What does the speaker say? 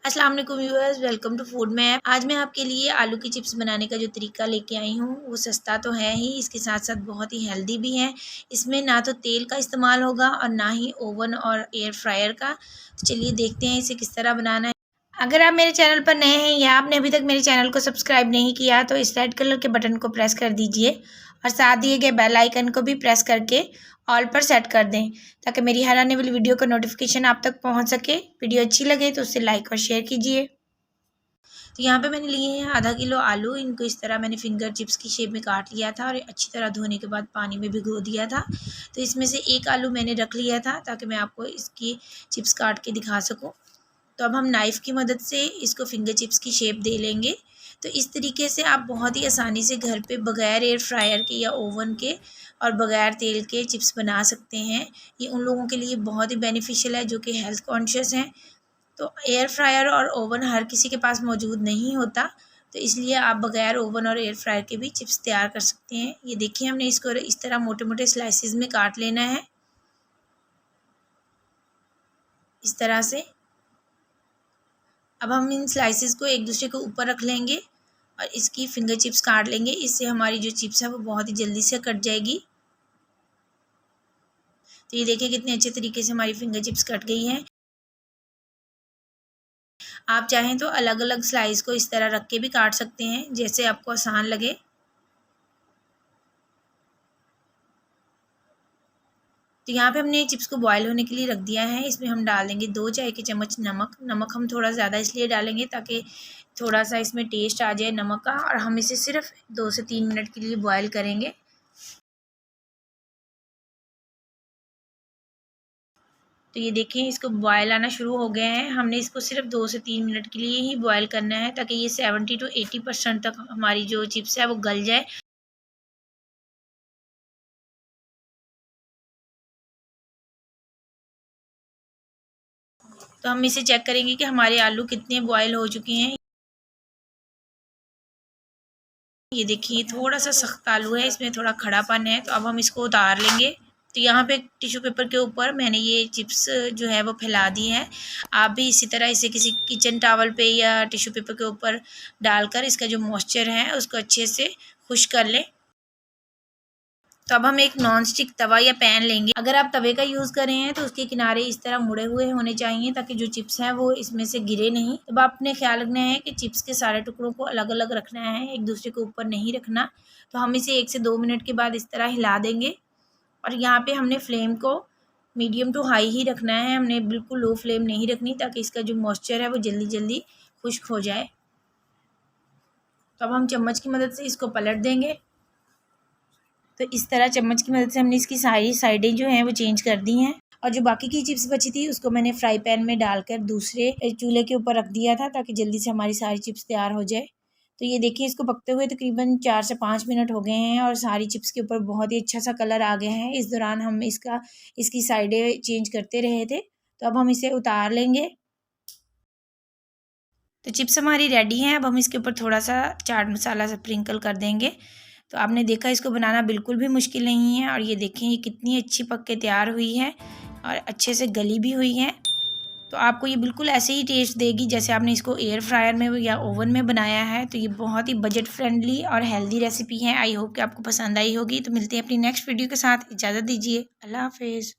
अस्सलाम वालेकुम viewers, welcome to food map. आज मैं आपके लिए आलू की चिप्स बनाने का जो तरीका लेके आई हूँ वो सस्ता तो है ही, इसके साथ साथ बहुत ही हेल्दी भी है। इसमें ना तो तेल का इस्तेमाल होगा और ना ही ओवन और एयर फ्रायर का। तो चलिए देखते हैं इसे किस तरह बनाना है। अगर आप मेरे चैनल पर नए हैं या आपने अभी तक मेरे चैनल को सब्सक्राइब नहीं किया तो इस रेड कलर के बटन को प्रेस कर दीजिए और साथ दिए गए बेल आइकन को भी प्रेस करके ऑल पर सेट कर दें ताकि मेरी हर आने वाली वीडियो का नोटिफिकेशन आप तक पहुंच सके। वीडियो अच्छी लगे तो उसे लाइक और शेयर कीजिए। तो यहाँ पे मैंने लिए हैं आधा किलो आलू। इनको इस तरह मैंने फिंगर चिप्स की शेप में काट लिया था और अच्छी तरह धोने के बाद पानी में भिगो दिया था। तो इसमें से एक आलू मैंने रख लिया था ताकि मैं आपको इसकी चिप्स काट के दिखा सकूँ। तो अब हम नाइफ़ की मदद से इसको फिंगर चिप्स की शेप दे लेंगे। तो इस तरीके से आप बहुत ही आसानी से घर पे बग़ैर एयर फ्रायर के या ओवन के और बग़ैर तेल के चिप्स बना सकते हैं। ये उन लोगों के लिए बहुत ही बेनिफिशियल है जो कि हेल्थ कॉन्शियस हैं। तो एयर फ्रायर और ओवन हर किसी के पास मौजूद नहीं होता, तो इसलिए आप बग़ैर ओवन और एयर फ्रायर के भी चिप्स तैयार कर सकते हैं। ये देखिए हमने इसको इस तरह मोटे-मोटे स्लाइसेस में काट लेना है, इस तरह से। अब हम इन स्लाइसेस को एक दूसरे के ऊपर रख लेंगे और इसकी फिंगर चिप्स काट लेंगे। इससे हमारी जो चिप्स है वो बहुत ही जल्दी से कट जाएगी। तो ये देखिए कितने अच्छे तरीके से हमारी फिंगर चिप्स कट गई हैं। आप चाहें तो अलग अलग स्लाइस को इस तरह रख के भी काट सकते हैं, जैसे आपको आसान लगे। तो यहाँ पे हमने चिप्स को बॉयल होने के लिए रख दिया है। इसमें हम डाल देंगे 2 चाय के चम्मच नमक। नमक हम थोड़ा ज़्यादा इसलिए डालेंगे ताकि थोड़ा सा इसमें टेस्ट आ जाए नमक का, और हम इसे सिर्फ 2 से 3 मिनट के लिए बॉयल करेंगे। तो ये देखिए इसको बॉयल आना शुरू हो गए हैं। हमने इसको सिर्फ 2 से 3 मिनट के लिए ही बॉयल करना है ताकि ये 70 to 80% तक हमारी जो चिप्स है वो गल जाए। तो हम इसे चेक करेंगे कि हमारे आलू कितने बॉयल हो चुके हैं। ये देखिए थोड़ा सा सख्त आलू है, इसमें थोड़ा खड़ापन है। तो अब हम इसको उतार लेंगे। तो यहाँ पे टिश्यू पेपर के ऊपर मैंने ये चिप्स जो है वो फैला दी है। आप भी इसी तरह इसे किसी किचन टॉवल पे या टिश्यू पेपर के ऊपर डालकर इसका जो मॉइस्चर है उसको अच्छे से खुश्क कर लें। तो अब हम एक नॉन स्टिक तवा या पैन लेंगे। अगर आप तवे का यूज़ कर रहे हैं तो उसके किनारे इस तरह मुड़े हुए होने चाहिए ताकि जो चिप्स हैं वो इसमें से गिरे नहीं। तो आप अपने ख्याल रखना है कि चिप्स के सारे टुकड़ों को अलग अलग रखना है, एक दूसरे के ऊपर नहीं रखना। तो हम इसे 1 से 2 मिनट के बाद इस तरह हिला देंगे और यहाँ पे हमने फ्लेम को मीडियम टू हाई ही रखना है। हमने बिल्कुल लो फ्लेम नहीं रखनी ताकि इसका जो मॉइस्चर है वो जल्दी जल्दी खुश्क हो जाए। तो अब हम चम्मच की मदद से इसको पलट देंगे। तो इस तरह चम्मच की मदद से हमने इसकी सारी साइडें जो हैं वो चेंज कर दी हैं, और जो बाकी की चिप्स बची थी उसको मैंने फ्राई पैन में डालकर दूसरे चूल्हे के ऊपर रख दिया था ताकि जल्दी से हमारी सारी चिप्स तैयार हो जाए। तो ये देखिए इसको पकते हुए तकरीबन 4 से 5 मिनट हो गए हैं और सारी चिप्स के ऊपर बहुत ही अच्छा सा कलर आ गया है। इस दौरान हम इसकी साइडें चेंज करते रहे थे। तो अब हम इसे उतार लेंगे। तो चिप्स हमारी रेडी हैं। अब हम इसके ऊपर थोड़ा सा चाट मसाला स्प्रिंकल कर देंगे। तो आपने देखा इसको बनाना बिल्कुल भी मुश्किल नहीं है, और ये देखें ये कितनी अच्छी पक के तैयार हुई है और अच्छे से गली भी हुई है। तो आपको ये बिल्कुल ऐसे ही टेस्ट देगी जैसे आपने इसको एयर फ्रायर में या ओवन में बनाया है। तो ये बहुत ही बजट फ्रेंडली और हेल्दी रेसिपी है। आई होप कि आपको पसंद आई होगी। तो मिलते हैं अपनी नेक्स्ट वीडियो के साथ। इजाज़त दीजिए। अल्लाह हाफिज़।